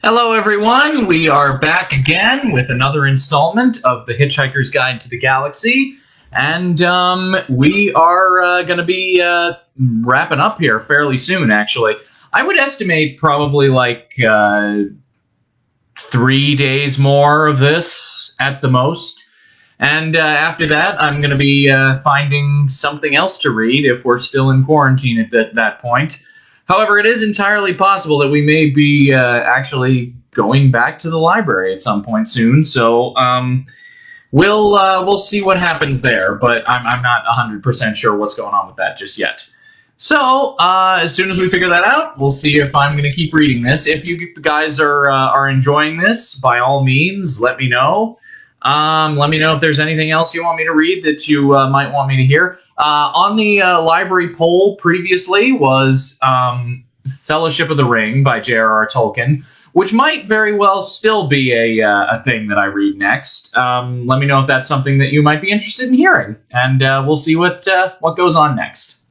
Hello, everyone. We are back again with another installment of the Hitchhiker's Guide to the Galaxy. And we are going to be wrapping up here fairly soon, actually. I would estimate probably like 3 days more of this at the most. And after that, I'm going to be finding something else to read if we're still in quarantine at that point. However, it is entirely possible that we may be actually going back to the library at some point soon. So we'll see what happens there. But I'm not 100% sure what's going on with that just yet. So as soon as we figure that out, we'll see if I'm going to keep reading this. If you guys are enjoying this, by all means, let me know. Let me know if there's anything else you want me to read that you might want me to hear. On the library poll previously was Fellowship of the Ring by J.R.R. Tolkien, which might very well still be a thing that I read next. Let me know if that's something that you might be interested in hearing, and we'll see what goes on next.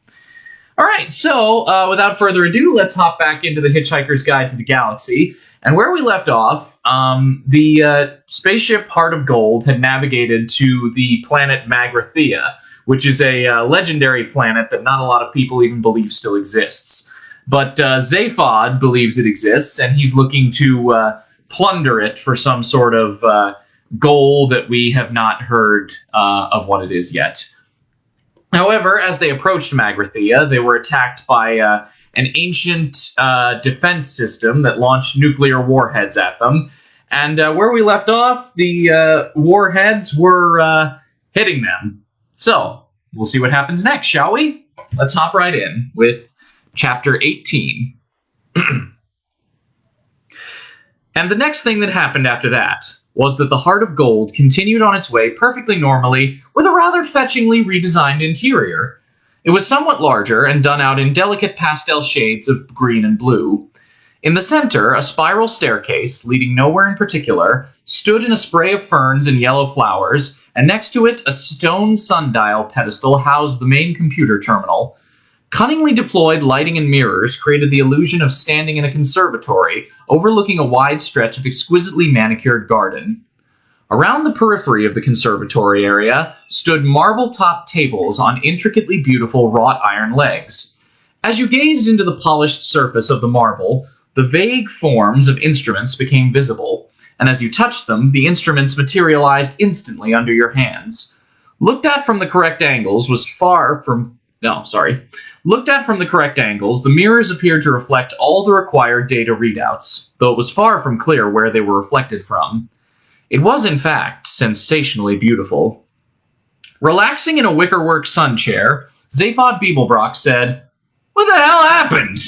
All right, so without further ado, let's hop back into the Hitchhiker's Guide to the Galaxy. And where we left off, the spaceship Heart of Gold had navigated to the planet Magrathea, which is a legendary planet that not a lot of people even believe still exists. But Zaphod believes it exists, and he's looking to plunder it for some sort of goal that we have not heard of what it is yet. However, as they approached Magrathea, they were attacked by an ancient defense system that launched nuclear warheads at them. And where we left off, the warheads were hitting them. So, we'll see what happens next, shall we? Let's hop right in with Chapter 18. And the next thing that happened after that was that the Heart of Gold continued on its way perfectly normally with a rather fetchingly redesigned interior. It was somewhat larger and done out in delicate pastel shades of green and blue. In the center, a spiral staircase, leading nowhere in particular, stood in a spray of ferns and yellow flowers, and next to it, a stone sundial pedestal housed the main computer terminal. Cunningly deployed lighting and mirrors created the illusion of standing in a conservatory, overlooking a wide stretch of exquisitely manicured garden. Around the periphery of the conservatory area stood marble-topped tables on intricately beautiful wrought iron legs. As you gazed into the polished surface of the marble, the vague forms of instruments became visible, and as you touched them, the instruments materialized instantly under your hands. Looked at from the correct angles, the mirrors appeared to reflect all the required data readouts, though it was far from clear where they were reflected from. It was, in fact, sensationally beautiful. Relaxing in a wickerwork sun chair, Zaphod Beeblebrock said, "What the hell happened?"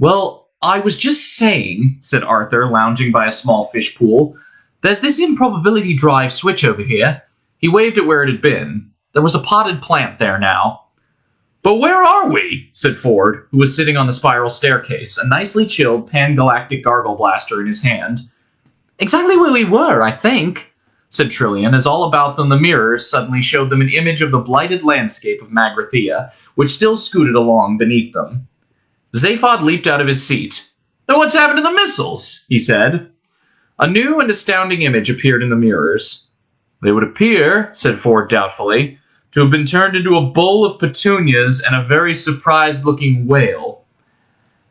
"Well, I was just saying," said Arthur, lounging by a small fish pool, "there's this improbability drive switch over here." He waved at where it had been. There was a potted plant there now. "But where are we?" said Ford, who was sitting on the spiral staircase, a nicely chilled pan-galactic gargle blaster in his hand. "Exactly where we were, I think," said Trillian, as all about them the mirrors suddenly showed them an image of the blighted landscape of Magrathea, which still scooted along beneath them. Zaphod leaped out of his seat. "Then what's happened to the missiles?" he said. A new and astounding image appeared in the mirrors. "They would appear," said Ford doubtfully, "to have been turned into a bowl of petunias and a very surprised-looking whale."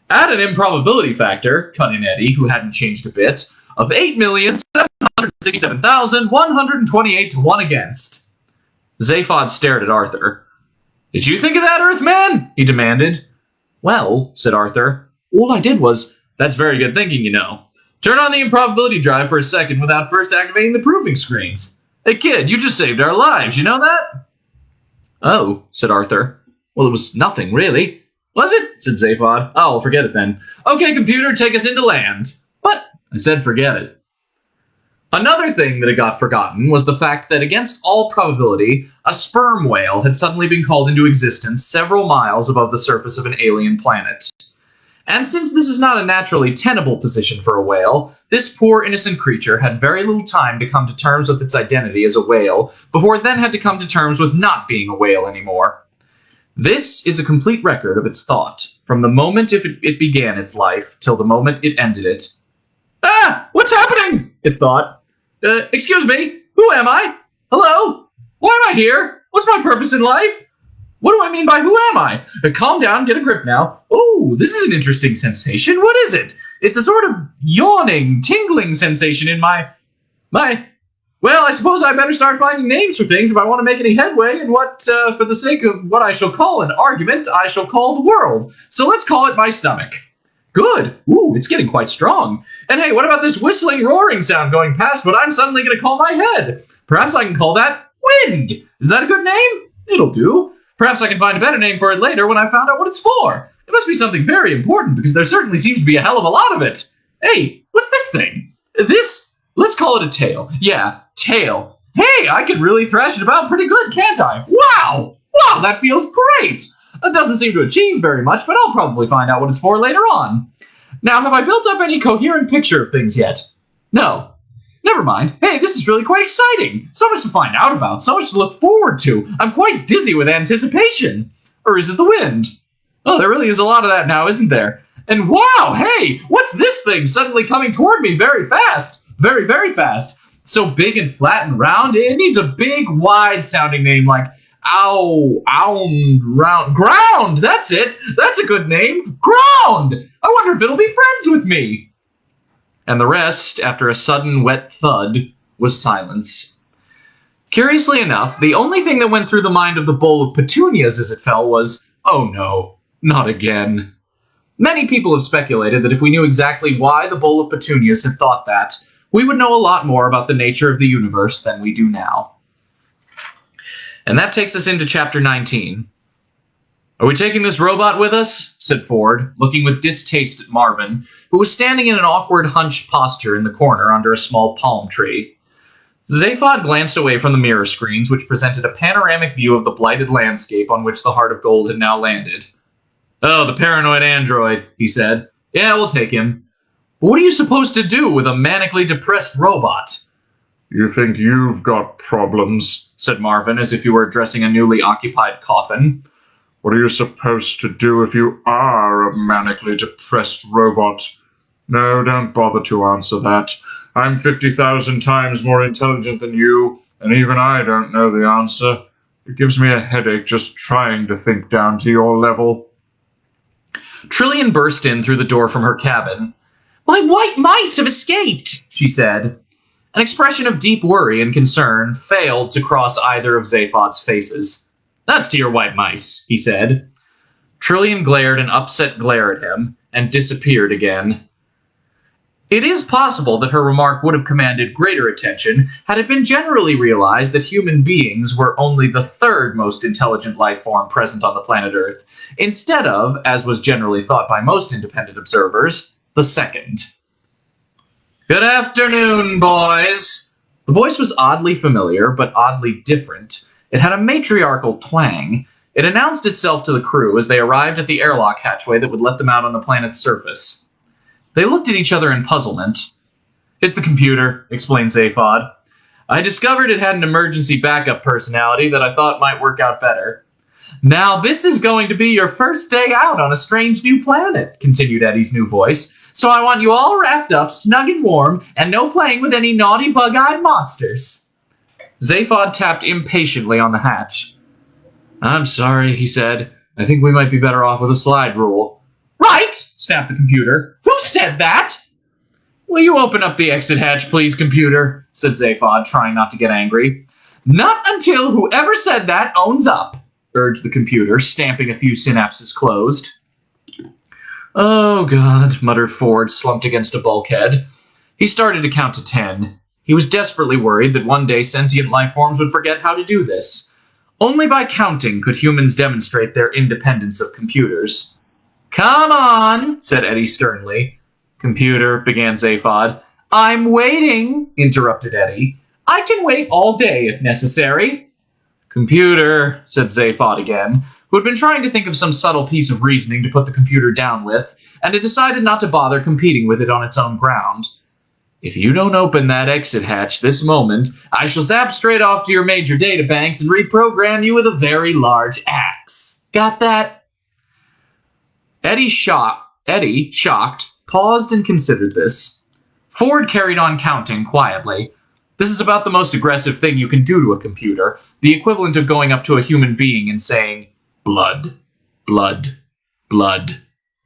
"Add an improbability factor," cut in Eddie, who hadn't changed a bit, "of 8,767,128 to 1 against." Zaphod stared at Arthur. "Did you think of that, Earthman?" he demanded. "Well," said Arthur, "all I did was—" "That's very good thinking, you know. Turn on the improbability drive for a second without first activating the proving screens. Hey, kid, you just saved our lives, you know that?" "Oh," said Arthur. "Well, it was nothing, really." "Was it?" said Zaphod. "Oh, forget it then. Okay, computer, take us into land." "But," I said, "forget it." Another thing that had got forgotten was the fact that against all probability, a sperm whale had suddenly been called into existence several miles above the surface of an alien planet. And since this is not a naturally tenable position for a whale, this poor innocent creature had very little time to come to terms with its identity as a whale, before it then had to come to terms with not being a whale anymore. This is a complete record of its thought, from the moment it began its life till the moment it ended it. Ah, what's happening? It thought. Excuse me, who am I? Hello? Why am I here? What's my purpose in life? What do I mean by who am I? Calm down, get a grip now. Ooh, this is an interesting sensation. What is it? It's a sort of yawning, tingling sensation in my... Well, I suppose I better start finding names for things if I want to make any headway in what, for the sake of what I shall call an argument, I shall call the world. So let's call it my stomach. Good. Ooh, it's getting quite strong. And hey, what about this whistling, roaring sound going past what I'm suddenly going to call my head? Perhaps I can call that wind. Is that a good name? It'll do. Perhaps I can find a better name for it later when I've found out what it's for. It must be something very important because there certainly seems to be a hell of a lot of it. Hey, what's this thing? Let's call it a tail. Yeah, tail. Hey, I can really thrash it about pretty good, can't I? Wow! Wow, that feels great! That doesn't seem to achieve very much, but I'll probably find out what it's for later on. Now, have I built up any coherent picture of things yet? No. Never mind. Hey, this is really quite exciting. So much to find out about, so much to look forward to. I'm quite dizzy with anticipation. Or is it the wind? Oh, there really is a lot of that now, isn't there? And wow, hey, what's this thing suddenly coming toward me very fast? Very, very fast. So big and flat and round, it needs a big, wide-sounding name like round. Ground, that's it. That's a good name. Ground. I wonder if it'll be friends with me. And the rest, after a sudden wet thud, was silence. Curiously enough, the only thing that went through the mind of the bowl of petunias as it fell was, oh no, not again. Many people have speculated that if we knew exactly why the bowl of petunias had thought that, we would know a lot more about the nature of the universe than we do now. And that takes us into chapter 19. Are we taking this robot with us? Said Ford, looking with distaste at Marvin, who was standing in an awkward hunched posture in the corner under a small palm tree. Zaphod glanced away from the mirror screens, which presented a panoramic view of the blighted landscape on which the Heart of Gold had now landed. Oh, the paranoid android, he said. Yeah, we'll take him. But what are you supposed to do with a manically depressed robot? You think you've got problems, said Marvin, as if he were addressing a newly occupied coffin. What are you supposed to do if you are a manically depressed robot? No, don't bother to answer that. I'm 50,000 times more intelligent than you, and even I don't know the answer. It gives me a headache just trying to think down to your level. Trillian burst in through the door from her cabin. My white mice have escaped, she said. An expression of deep worry and concern failed to cross either of Zaphod's faces. That's to your white mice, he said. Trillian glared an upset glare at him and disappeared again. It is possible that her remark would have commanded greater attention had it been generally realized that human beings were only the third most intelligent life form present on the planet Earth, instead of, as was generally thought by most independent observers, the second. Good afternoon, boys. The voice was oddly familiar, but oddly different. It had a matriarchal twang. It announced itself to the crew as they arrived at the airlock hatchway that would let them out on the planet's surface. They looked at each other in puzzlement. It's the computer, explained Zaphod. I discovered it had an emergency backup personality that I thought might work out better. Now this is going to be your first day out on a strange new planet, continued Eddie's new voice. So I want you all wrapped up, snug and warm, and no playing with any naughty bug-eyed monsters. Zaphod tapped impatiently on the hatch. I'm sorry, he said. I think we might be better off with a slide rule. Right, snapped the computer. Who said that? Will you open up the exit hatch, please, computer? Said Zaphod, trying not to get angry. Not until whoever said that owns up, urged the computer, stamping a few synapses closed. Oh, God, muttered Ford, slumped against a bulkhead. He started to count to 10. He was desperately worried that one day sentient life forms would forget how to do this. Only by counting could humans demonstrate their independence of computers. Come on, said Eddie sternly. Computer, began Zaphod. I'm waiting, interrupted Eddie. I can wait all day if necessary. Computer, said Zaphod again, who had been trying to think of some subtle piece of reasoning to put the computer down with, and had decided not to bother competing with it on its own ground. If you don't open that exit hatch this moment, I shall zap straight off to your major databanks and reprogram you with a very large axe. Got that? Eddie, shocked, paused and considered this. Ford carried on counting quietly. This is about the most aggressive thing you can do to a computer, the equivalent of going up to a human being and saying, blood, blood, blood,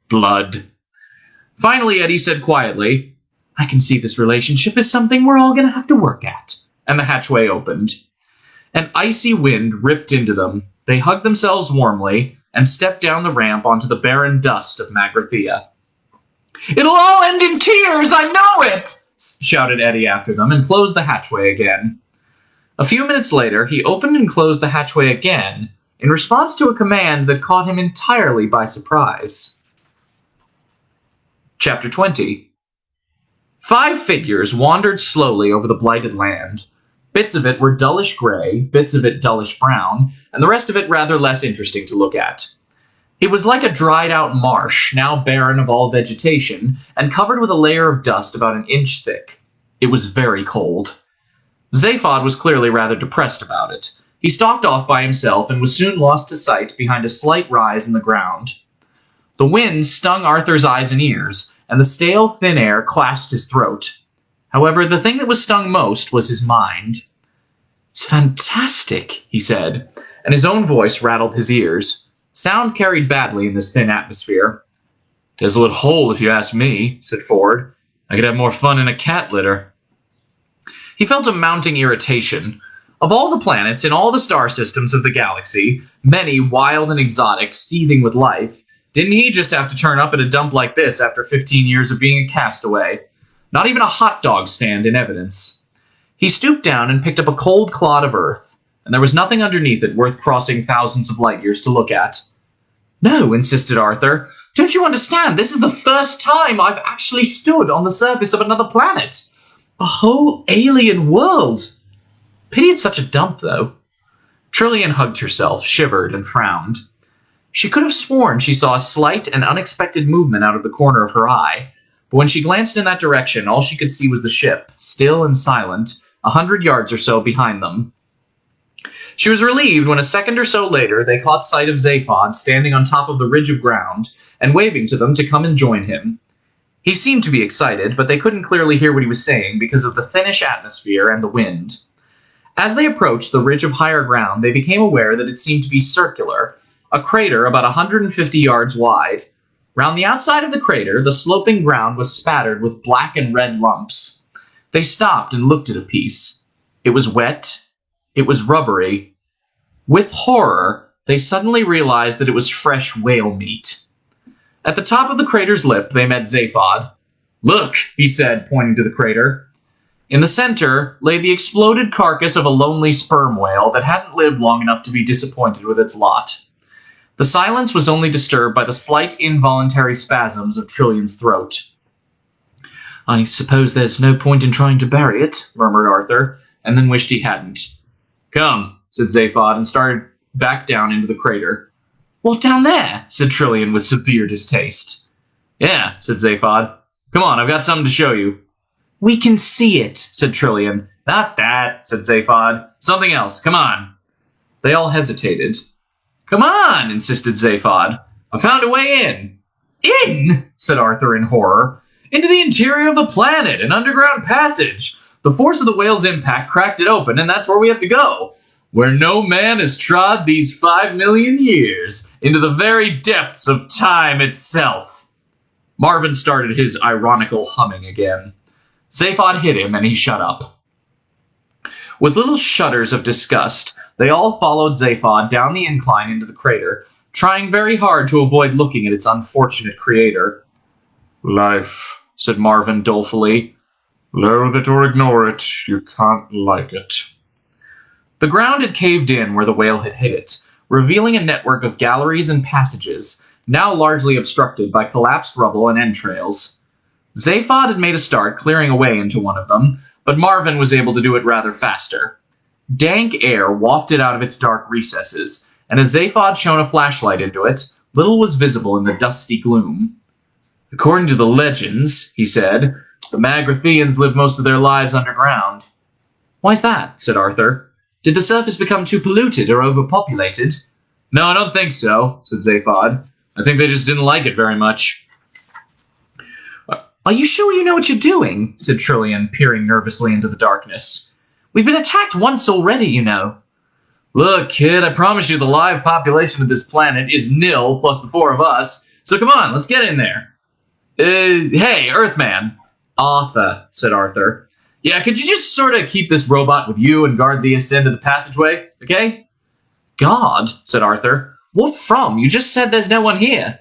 blood. Finally, Eddie said quietly, I can see this relationship is something we're all going to have to work at. And the hatchway opened. An icy wind ripped into them. They hugged themselves warmly and stepped down the ramp onto the barren dust of Magrathea. It'll all end in tears, I know it! Shouted Eddie after them and closed the hatchway again. A few minutes later, he opened and closed the hatchway again in response to a command that caught him entirely by surprise. Chapter 20. 5 figures wandered slowly over the blighted land. Bits of it were dullish gray, bits of it dullish brown, and the rest of it rather less interesting to look at. It was like a dried-out marsh, now barren of all vegetation, and covered with a layer of dust about an inch thick. It was very cold. Zaphod was clearly rather depressed about it. He stalked off by himself and was soon lost to sight behind a slight rise in the ground. The wind stung Arthur's eyes and ears, and the stale, thin air clashed his throat. However, the thing that was stung most was his mind. It's fantastic, he said, and his own voice rattled his ears. Sound carried badly in this thin atmosphere. Desolate hole, if you ask me, said Ford. I could have more fun in a cat litter. He felt a mounting irritation. Of all the planets in all the star systems of the galaxy, many wild and exotic, seething with life, didn't he just have to turn up at a dump like this after 15 years of being a castaway? Not even a hot dog stand in evidence. He stooped down and picked up a cold clod of earth, and there was nothing underneath it worth crossing thousands of light years to look at. No, insisted Arthur. Don't you understand? This is the first time I've actually stood on the surface of another planet. A whole alien world. Pity it's such a dump, though. Trillian hugged herself, shivered, and frowned. She could have sworn she saw a slight and unexpected movement out of the corner of her eye, but when she glanced in that direction, all she could see was the ship, still and silent, 100 yards or so behind them. She was relieved when a second or so later they caught sight of Zaphod standing on top of the ridge of ground and waving to them to come and join him. He seemed to be excited, but they couldn't clearly hear what he was saying because of the thinnish atmosphere and the wind. As they approached the ridge of higher ground, they became aware that it seemed to be circular, a crater about 150 yards wide. Round the outside of the crater, the sloping ground was spattered with black and red lumps. They stopped and looked at a piece. It was wet. It was rubbery. With horror, they suddenly realized that it was fresh whale meat. At the top of the crater's lip, they met Zaphod. Look, he said, pointing to the crater. In the center lay the exploded carcass of a lonely sperm whale that hadn't lived long enough to be disappointed with its lot. The silence was only disturbed by the slight involuntary spasms of Trillian's throat. I suppose there's no point in trying to bury it, murmured Arthur, and then wished he hadn't. Come, said Zaphod, and started back down into the crater. What, down there? Said Trillian with severe distaste. Yeah, said Zaphod. Come on, I've got something to show you. We can see it, said Trillian. Not that, said Zaphod. Something else, come on. They all hesitated. Come on, insisted Zaphod. I found a way in. In? Said Arthur in horror. Into the interior of the planet, an underground passage. The force of the whale's impact cracked it open, and that's where we have to go. Where no man has trod these 5 million years, into the very depths of time itself. Marvin started his ironical humming again. Zaphod hit him, and he shut up. With little shudders of disgust, they all followed Zaphod down the incline into the crater, trying very hard to avoid looking at its unfortunate creator. Life, said Marvin dolefully. Loathe it or ignore it, you can't like it. The ground had caved in where the whale had hit it, revealing a network of galleries and passages, now largely obstructed by collapsed rubble and entrails. Zaphod had made a start clearing a way into one of them, but Marvin was able to do it rather faster. Dank air wafted out of its dark recesses, and as Zaphod shone a flashlight into it, little was visible in the dusty gloom. According to the legends, he said, the Magratheans live most of their lives underground. Why's that? Said Arthur. Did the surface become too polluted or overpopulated? No, I don't think so, said Zaphod. I think they just didn't like it very much. Are you sure you know what you're doing? Said Trillian, peering nervously into the darkness. We've been attacked once already, you know. Look, kid, I promise you the live population of this planet is nil plus the 4 of us, so come on, let's get in there. Hey, Earthman. Arthur, said Arthur. Yeah, could you just sort of keep this robot with you and guard the end of the passageway, okay? God, said Arthur. What from? You just said there's no one here.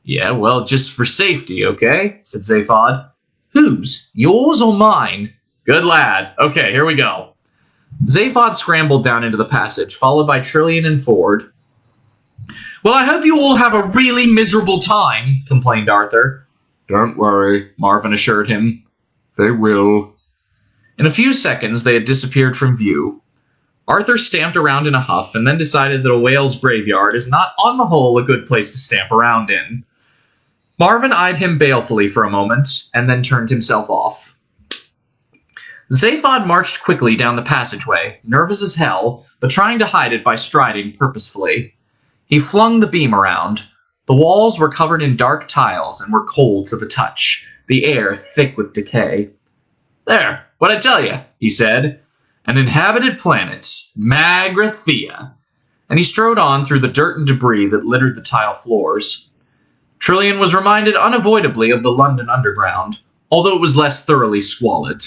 Yeah, well, just for safety, okay? Said Zaphod. Whose? Yours or mine? Good lad. Okay, here we go. Zaphod scrambled down into the passage, followed by Trillian and Ford. Well, I hope you all have a really miserable time, complained Arthur. Don't worry, Marvin assured him. They will. In a few seconds, they had disappeared from view. Arthur stamped around in a huff and then decided that a whale's graveyard is not, on the whole, a good place to stamp around in. Marvin eyed him balefully for a moment and then turned himself off. Zaphod marched quickly down the passageway, nervous as hell, but trying to hide it by striding purposefully. He flung the beam around. The walls were covered in dark tiles and were cold to the touch, the air thick with decay. There, what'd I tell you, he said. An inhabited planet, Magrathea. And he strode on through the dirt and debris that littered the tile floors. Trillian was reminded unavoidably of the London Underground, although it was less thoroughly squalid.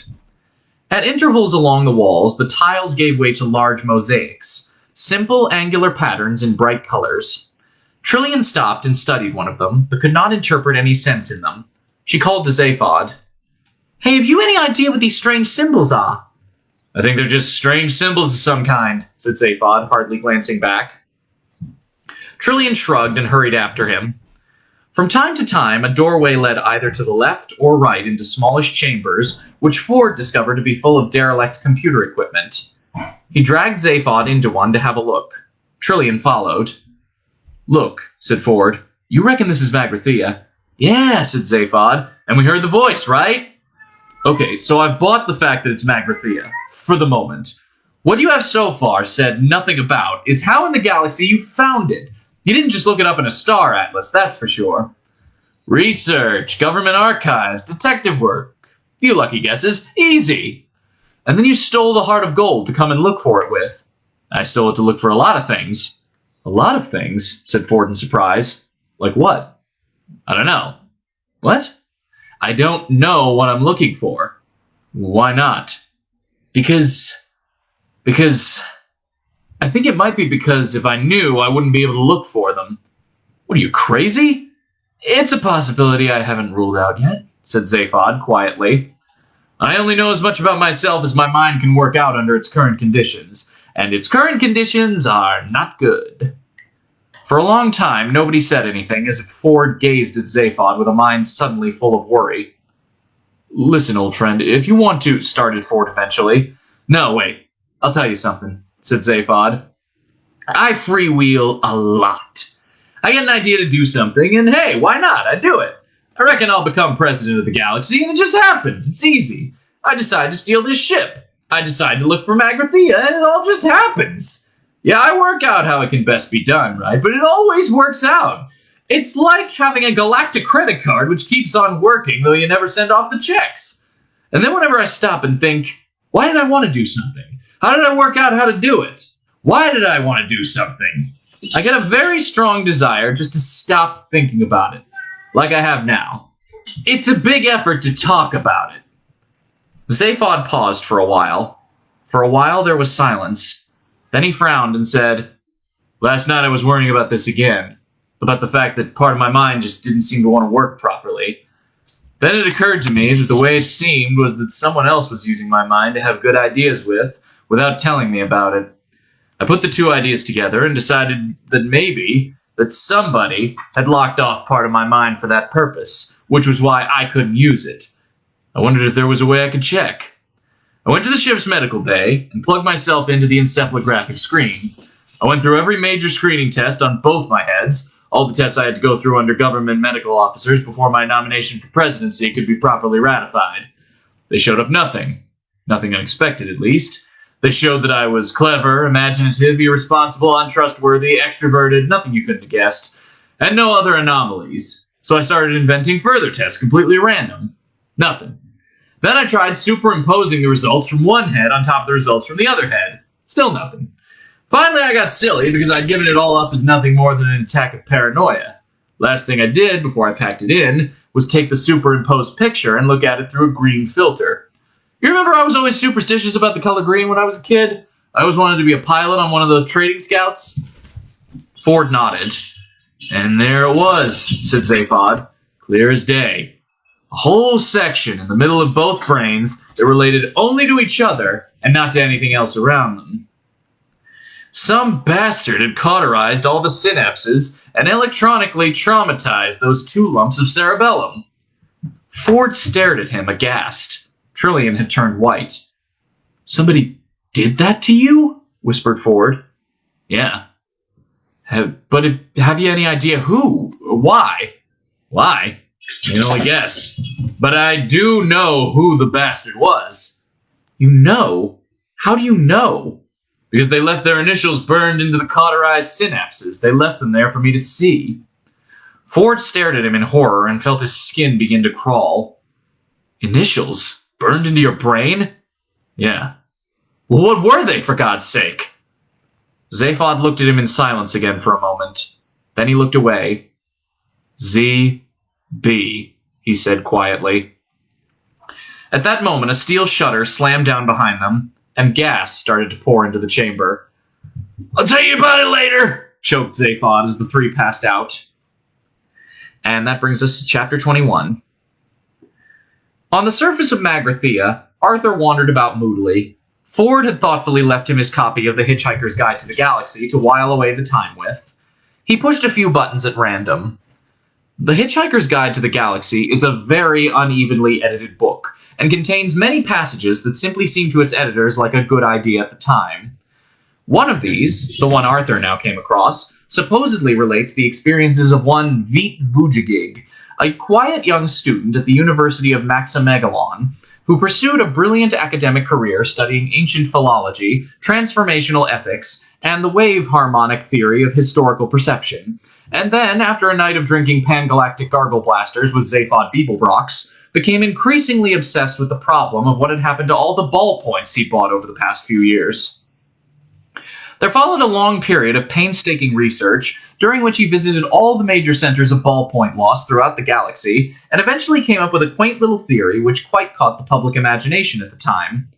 At intervals along the walls, the tiles gave way to large mosaics, simple angular patterns in bright colors. Trillian stopped and studied one of them, but could not interpret any sense in them. She called to Zaphod. Hey, have you any idea what these strange symbols are? I think they're just strange symbols of some kind, said Zaphod, hardly glancing back. Trillian shrugged and hurried after him. From time to time, a doorway led either to the left or right into smallish chambers, which Ford discovered to be full of derelict computer equipment. He dragged Zaphod into one to have a look. Trillian followed. Look, said Ford, you reckon this is Magrathea? Yeah, said Zaphod, and we heard the voice, right? Okay, so I've bought the fact that it's Magrathea, for the moment. What you have so far said nothing about is how in the galaxy you found it. You didn't just look it up in a star atlas, that's for sure. Research, government archives, detective work. Few lucky guesses, easy. And then you stole the heart of gold to come and look for it with. I stole it to look for a lot of things. A lot of things, said Ford in surprise. Like what? I don't know. What? I don't know what I'm looking for. Why not? Because I think it might be because if I knew, I wouldn't be able to look for them. What are you, crazy? It's a possibility I haven't ruled out yet, said Zaphod quietly. I only know as much about myself as my mind can work out under its current conditions, and its current conditions are not good. For a long time, nobody said anything as if Ford gazed at Zaphod with a mind suddenly full of worry. Listen, old friend, if you want to, started Ford eventually. No, wait, I'll tell you something, said Zaphod. I freewheel a lot. I get an idea to do something, and hey, why not? I do it. I reckon I'll become president of the galaxy, and it just happens. It's easy. I decide to steal this ship. I decide to look for Magrathea, and it all just happens. Yeah, I work out how it can best be done, right? But it always works out. It's like having a galactic credit card which keeps on working, though you never send off the checks. And then whenever I stop and think, why did I want to do something? How did I work out how to do it? Why did I want to do something? I get a very strong desire just to stop thinking about it, like I have now. It's a big effort to talk about it. Zaphod paused for a while. For a while there was silence. Then he frowned and said, Last night I was worrying about this again, about the fact that part of my mind just didn't seem to want to work properly. Then it occurred to me that the way it seemed was that someone else was using my mind to have good ideas with, without telling me about it. I put the two ideas together and decided that maybe that somebody had locked off part of my mind for that purpose, which was why I couldn't use it. I wondered if there was a way I could check. I went to the ship's medical bay and plugged myself into the encephalographic screen. I went through every major screening test on both my heads, all the tests I had to go through under government medical officers before my nomination for presidency could be properly ratified. They showed up nothing. Nothing unexpected, at least. They showed that I was clever, imaginative, irresponsible, untrustworthy, extroverted, nothing you couldn't have guessed, and no other anomalies. So I started inventing further tests completely random. Nothing. Then I tried superimposing the results from one head on top of the results from the other head. Still nothing. Finally, I got silly because I'd given it all up as nothing more than an attack of paranoia. Last thing I did before I packed it in was take the superimposed picture and look at it through a green filter. You remember I was always superstitious about the color green when I was a kid? I always wanted to be a pilot on one of the trading scouts. Ford nodded. And there it was, said Zaphod, clear as day. A whole section in the middle of both brains that related only to each other and not to anything else around them. Some bastard had cauterized all the synapses and electronically traumatized those 2 lumps of cerebellum. Ford stared at him aghast. Trillian had turned white. Somebody did that to you? Whispered Ford. Yeah. But have you any idea who? Why? Why? You can only guess. But I do know who the bastard was. You know? How do you know? Because they left their initials burned into the cauterized synapses. They left them there for me to see. Ford stared at him in horror and felt his skin begin to crawl. Initials? Burned into your brain? Yeah. Well, what were they, for God's sake? Zaphod looked at him in silence again for a moment. Then he looked away. Z.B., he said quietly. At that moment, a steel shutter slammed down behind them, and gas started to pour into the chamber. I'll tell you about it later, choked Zaphod as the 3 passed out. And that brings us to chapter 21. On the surface of Magrathea, Arthur wandered about moodily. Ford had thoughtfully left him his copy of the Hitchhiker's Guide to the Galaxy to while away the time with. He pushed a few buttons at random. The Hitchhiker's Guide to the Galaxy is a very unevenly edited book, and contains many passages that simply seem to its editors like a good idea at the time. One of these, the one Arthur now came across, supposedly relates the experiences of one Veet Vujagig, a quiet young student at the University of Maximegalon, who pursued a brilliant academic career studying ancient philology, transformational ethics, and the wave harmonic theory of historical perception, and then, after a night of drinking pan-galactic gargle blasters with Zaphod Beeblebrox, became increasingly obsessed with the problem of what had happened to all the ballpoints he bought over the past few years. There followed a long period of painstaking research, during which he visited all the major centers of ballpoint loss throughout the galaxy, and eventually came up with a quaint little theory which quite caught the public imagination at the time.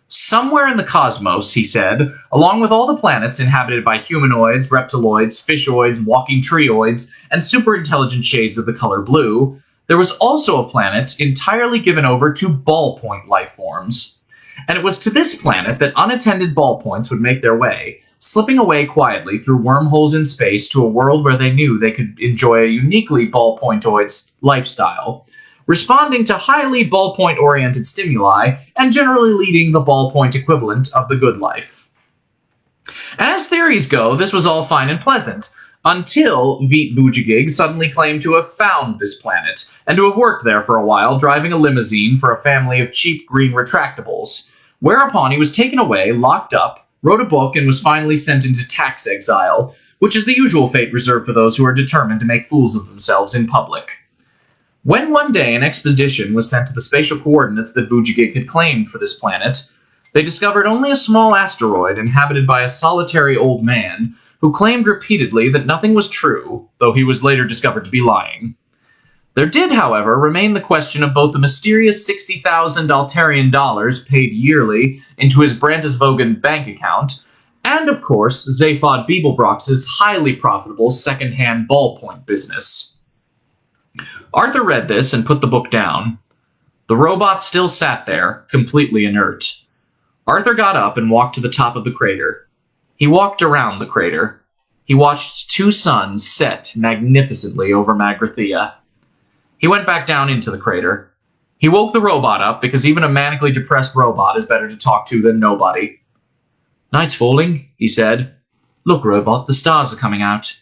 Somewhere in the cosmos, he said, along with all the planets inhabited by humanoids, reptiloids, fishoids, walking treeoids, and superintelligent shades of the color blue, there was also a planet entirely given over to ballpoint lifeforms. And it was to this planet that unattended ballpoints would make their way, slipping away quietly through wormholes in space to a world where they knew they could enjoy a uniquely ballpointoid lifestyle, responding to highly ballpoint-oriented stimuli and generally leading the ballpoint equivalent of the good life. As theories go, this was all fine and pleasant, until Veet Vujagig suddenly claimed to have found this planet, and to have worked there for a while, driving a limousine for a family of cheap green retractables, whereupon he was taken away, locked up, wrote a book, and was finally sent into tax exile, which is the usual fate reserved for those who are determined to make fools of themselves in public. When one day an expedition was sent to the spatial coordinates that Vujagig had claimed for this planet, they discovered only a small asteroid inhabited by a solitary old man who claimed repeatedly that nothing was true, though he was later discovered to be lying. There did, however, remain the question of both the mysterious 60,000 Altarian dollars paid yearly into his Brandisvogen bank account, and, of course, Zaphod Beeblebrox's highly profitable second-hand ballpoint business. Arthur read this and put the book down. The robot still sat there, completely inert. Arthur got up and walked to the top of the crater. He walked around the crater. He watched 2 suns set magnificently over Magrathea. He went back down into the crater. He woke the robot up, because even a manically depressed robot is better to talk to than nobody. Night's falling, he said. Look, robot, the stars are coming out.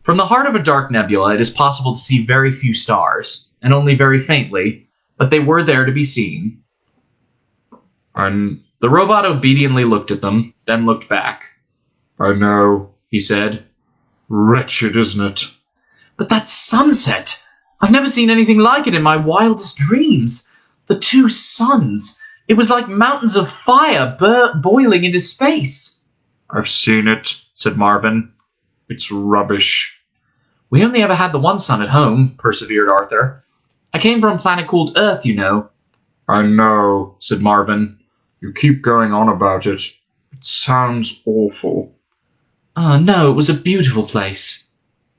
From the heart of a dark nebula, it is possible to see very few stars, and only very faintly, but they were there to be seen. And the robot obediently looked at them, then looked back. I know, he said. Wretched, isn't it? But that's sunset! I've never seen anything like it in my wildest dreams. The two suns. It was like mountains of fire boiling into space. I've seen it, said Marvin. It's rubbish. We only ever had the one sun at home, persevered Arthur. I came from a planet called Earth, you know. I know, said Marvin. You keep going on about it. It sounds awful. No, it was a beautiful place.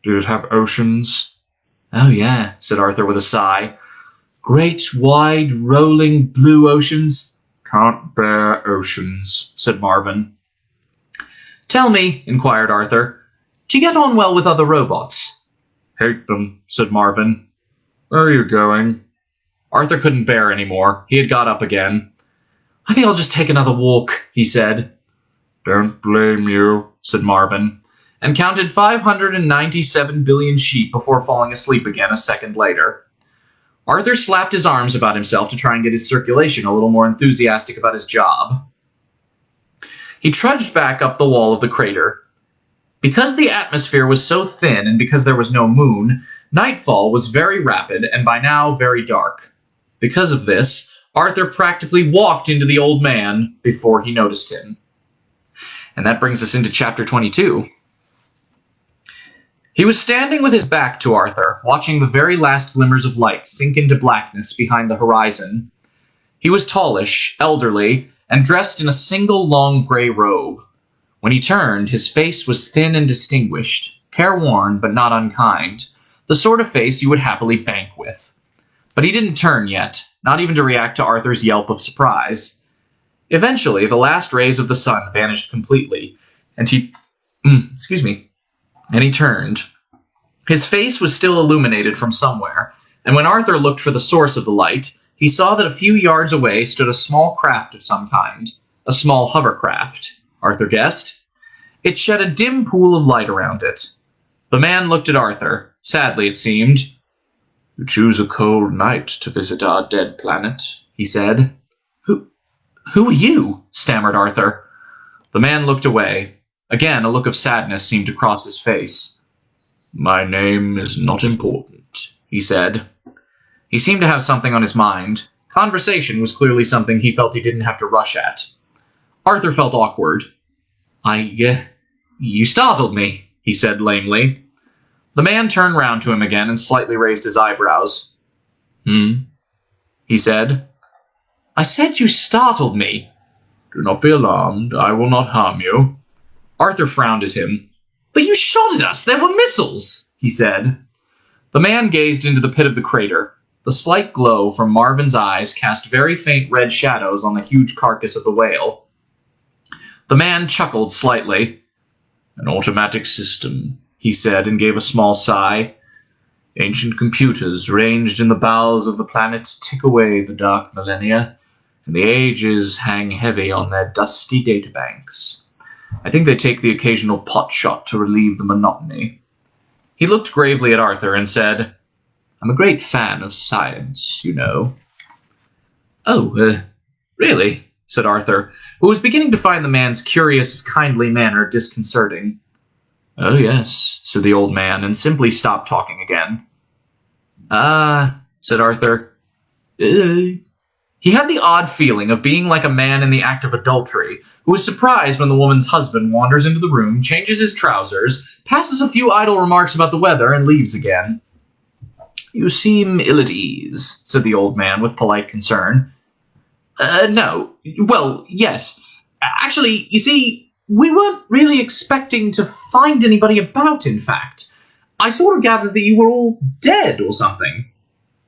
Did it have oceans? Oh, yeah, said Arthur with a sigh. Great, wide, rolling blue oceans. Can't bear oceans, said Marvin. Tell me, inquired Arthur, do you get on well with other robots? Hate them, said Marvin. Where are you going? Arthur couldn't bear any more. He had got up again. I think I'll just take another walk, he said. Don't blame you, said Marvin, and counted 597 billion sheep before falling asleep again a second later. Arthur slapped his arms about himself to try and get his circulation a little more enthusiastic about his job. He trudged back up the wall of the crater. Because the atmosphere was so thin and because there was no moon, nightfall was very rapid and by now very dark. Because of this, Arthur practically walked into the old man before he noticed him. And that brings us into chapter 22. He was standing with his back to Arthur, watching the very last glimmers of light sink into blackness behind the horizon. He was tallish, elderly, and dressed in a single long gray robe. When he turned, his face was thin and distinguished, careworn but not unkind, the sort of face you would happily bank with. But he didn't turn yet, not even to react to Arthur's yelp of surprise. Eventually, the last rays of the sun vanished completely, and he turned. His face was still illuminated from somewhere, and when Arthur looked for the source of the light, he saw that a few yards away stood a small craft of some kind, a small hovercraft, Arthur guessed. It shed a dim pool of light around it. The man looked at Arthur, sadly it seemed. You choose a cold night to visit our dead planet, he said. Who are you? Stammered Arthur. The man looked away. Again, a look of sadness seemed to cross his face. My name is not important, he said. He seemed to have something on his mind. Conversation was clearly something he felt he didn't have to rush at. Arthur felt awkward. You startled me, he said lamely. The man turned round to him again and slightly raised his eyebrows. He said. I said you startled me. Do not be alarmed. I will not harm you. Arthur frowned at him. But you shot at us. There were missiles, he said. The man gazed into the pit of the crater. The slight glow from Marvin's eyes cast very faint red shadows on the huge carcass of the whale. The man chuckled slightly. An automatic system, he said, and gave a small sigh. Ancient computers ranged in the bowels of the planet tick away the dark millennia, and the ages hang heavy on their dusty databanks. I think they take the occasional pot shot to relieve the monotony. He looked gravely at Arthur and said, I'm a great fan of science, you know. Oh, really? Said Arthur, who was beginning to find the man's curious, kindly manner disconcerting. Oh, yes, said the old man, and simply stopped talking again. Said Arthur. He had the odd feeling of being like a man in the act of adultery, who is surprised when the woman's husband wanders into the room, changes his trousers, passes a few idle remarks about the weather, and leaves again. You seem ill at ease, said the old man with polite concern. No. Well, yes. Actually, you see, we weren't really expecting to find anybody about, in fact. I sort of gathered that you were all dead or something.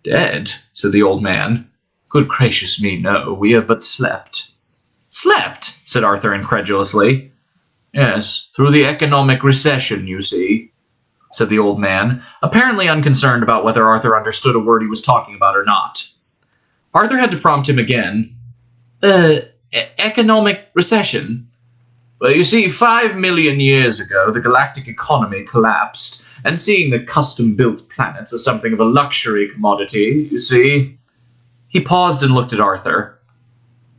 Dead, said the old man. Good gracious me, no. We have but slept. Slept, said Arthur incredulously. Yes, through the economic recession, you see, said the old man, apparently unconcerned about whether Arthur understood a word he was talking about or not. Arthur had to prompt him again. Economic recession? Well, you see, 5 million years ago, the galactic economy collapsed, and seeing the custom-built planets as something of a luxury commodity, you see... He paused and looked at Arthur.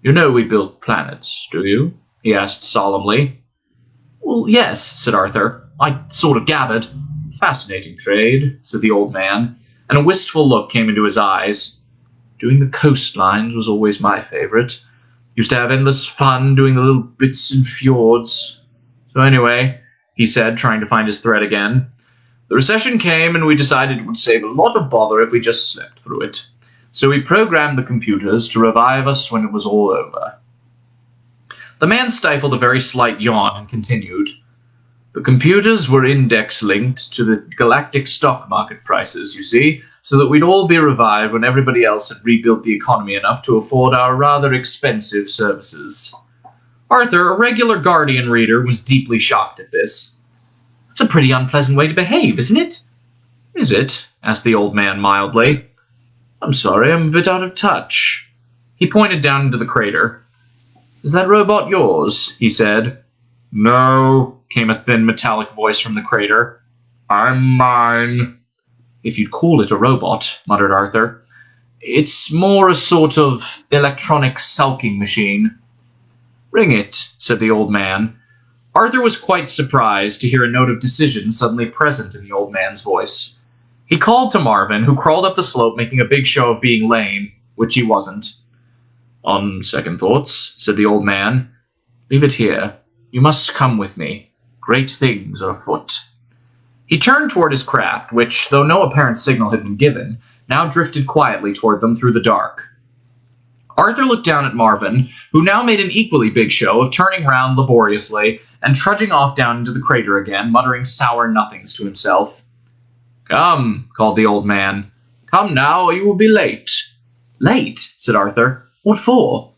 You know we build planets, do you? He asked solemnly. Well, yes, said Arthur. I sort of gathered. Fascinating trade, said the old man, and a wistful look came into his eyes. Doing the coastlines was always my favorite. Used to have endless fun doing the little bits and fjords. So anyway, he said, trying to find his thread again, the recession came and we decided it would save a lot of bother if we just slept through it. So we programmed the computers to revive us when it was all over. The man stifled a very slight yawn and continued. The computers were index-linked to the galactic stock market prices, you see, so that we'd all be revived when everybody else had rebuilt the economy enough to afford our rather expensive services. Arthur, a regular Guardian reader, was deeply shocked at this. That's a pretty unpleasant way to behave, isn't it? Is it? Asked the old man mildly. I'm sorry, I'm a bit out of touch. He pointed down into the crater. Is that robot yours? He said. No, came a thin metallic voice from the crater. I'm mine. If you'd call it a robot, muttered Arthur. It's more a sort of electronic sulking machine. Ring it, said the old man. Arthur was quite surprised to hear a note of decision suddenly present in the old man's voice. He called to Marvin, who crawled up the slope making a big show of being lame, which he wasn't. On second thoughts, said the old man, leave it here. You must come with me. Great things are afoot. He turned toward his craft, which, though no apparent signal had been given, now drifted quietly toward them through the dark. Arthur looked down at Marvin, who now made an equally big show of turning round laboriously and trudging off down into the crater again, muttering sour nothings to himself. Come, called the old man. Come now, or you will be late. Late, said Arthur. What for?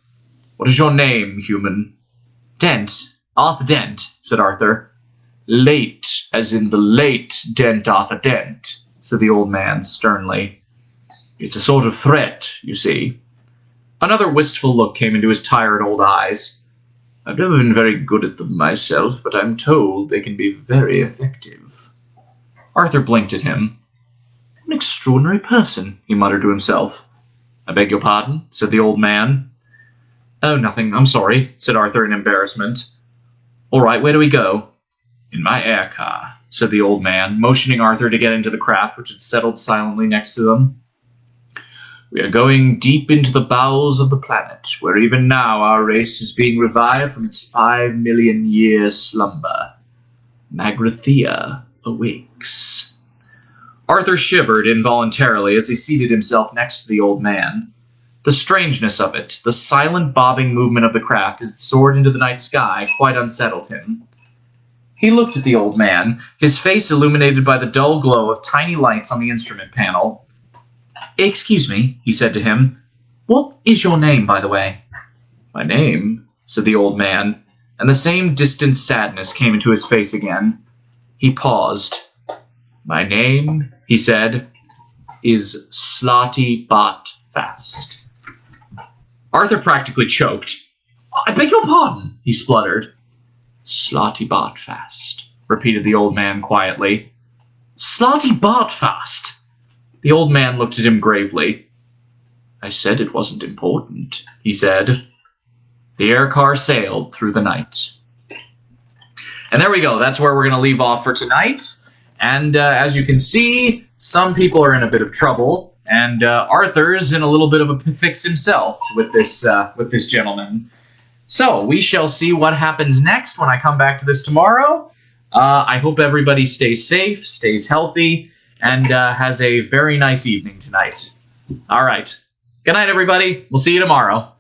What is your name, human? Dent. Arthur Dent, said Arthur. Late, as in the late Dent Arthur Dent, said the old man sternly. It's a sort of threat, you see. Another wistful look came into his tired old eyes. I've never been very good at them myself, but I'm told they can be very effective. Arthur blinked at him. An extraordinary person, he muttered to himself. I beg your pardon, said the old man. Oh, nothing, I'm sorry, said Arthur in embarrassment. All right, where do we go? In my air car, said the old man, motioning Arthur to get into the craft which had settled silently next to them. We are going deep into the bowels of the planet, where even now our race is being revived from its 5 million year slumber. Magrathea awakes. Arthur shivered involuntarily as he seated himself next to the old man. The strangeness of it, the silent bobbing movement of the craft as it soared into the night sky, quite unsettled him. He looked at the old man, his face illuminated by the dull glow of tiny lights on the instrument panel. Excuse me, he said to him. What is your name, by the way? My name, said the old man, and the same distant sadness came into his face again. He paused. My name, he said, is Slotty Bot Fast. Arthur practically choked. I beg your pardon, he spluttered. Slotty Bot Fast, repeated the old man quietly. Slotty Bot Fast. The old man looked at him gravely. I said it wasn't important, he said. The air car sailed through the night. And there we go. That's where we're going to leave off for tonight. And as you can see, some people are in a bit of trouble. And Arthur's in a little bit of a fix himself with this gentleman. So we shall see what happens next when I come back to this tomorrow. I hope everybody stays safe, stays healthy, and has a very nice evening tonight. All right. Good night, everybody. We'll see you tomorrow.